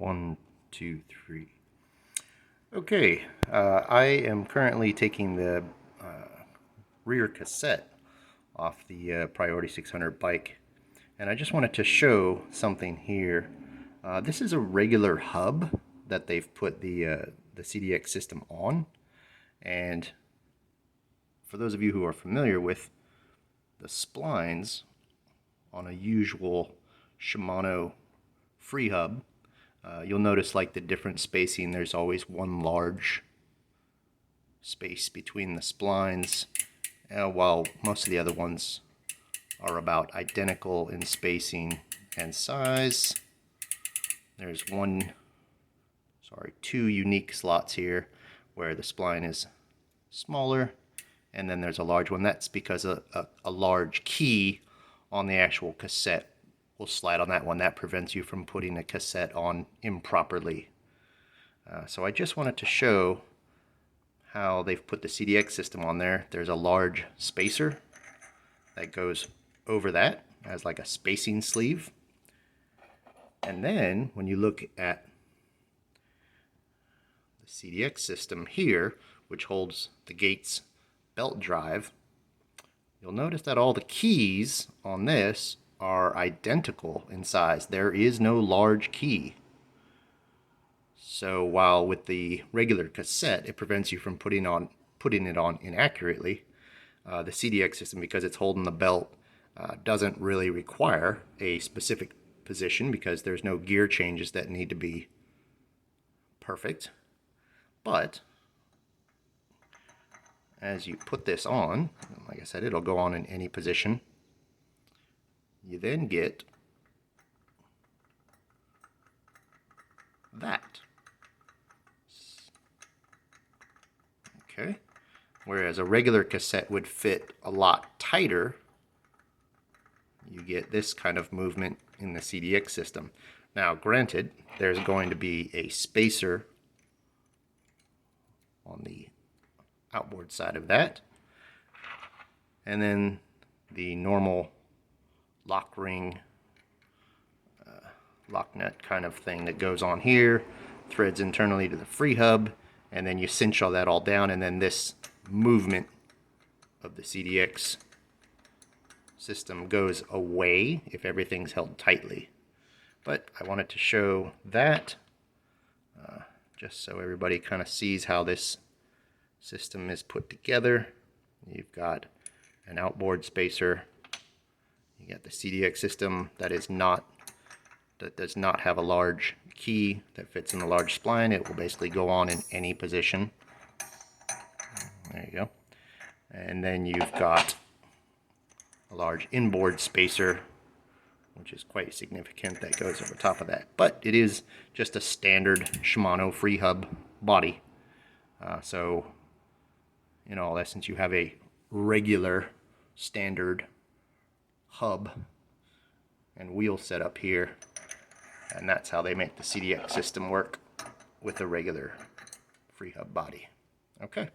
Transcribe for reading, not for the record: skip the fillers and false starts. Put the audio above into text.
1, 2, 3. Okay, I am currently taking the rear cassette off the Priority 600 bike, and I just wanted to show something here. This is a regular hub that they've put the CDX system on, and for those of you who are familiar with the splines on a usual Shimano Freehub, you'll notice like the different spacing. There's always one large space between the splines, while most of the other ones are about identical in spacing and size. There's two unique slots here where the spline is smaller, and then there's a large one. That's because a large key on the actual cassette will slide on that one. That prevents you from putting a cassette on improperly. So I just wanted to show how they've put the CDX system on there. There's a large spacer that goes over that as like a spacing sleeve. And then when you look at the CDX system here, which holds the Gates belt drive, you'll notice that all the keys on this are identical in size. There is no large key. So while with the regular cassette it prevents you from putting it on inaccurately, the CDX system, because it's holding the belt, doesn't really require a specific position because there's no gear changes that need to be perfect. But as you put this on, like I said, it'll go on in any position. You then get that. Okay. Whereas a regular cassette would fit a lot tighter, you get this kind of movement in the CDX system. Now, granted, there's going to be a spacer on the outboard side of that, and then the normal lock ring, lock nut kind of thing that goes on here, threads internally to the Freehub, and then you cinch all that all down, and then this movement of the CDX system goes away if everything's held tightly. But I wanted to show that just so everybody kind of sees how this system is put together. You've got an outboard spacer. You got the CDX system that does not have a large key that fits in the large spline. It will basically go on in any position. There you go. And then you've got a large inboard spacer, which is quite significant, that goes over top of that. But it is just a standard Shimano Freehub body. So in all essence, you have a regular standard hub and wheel setup here, and that's how they make the CDX system work with a regular Freehub body. Okay.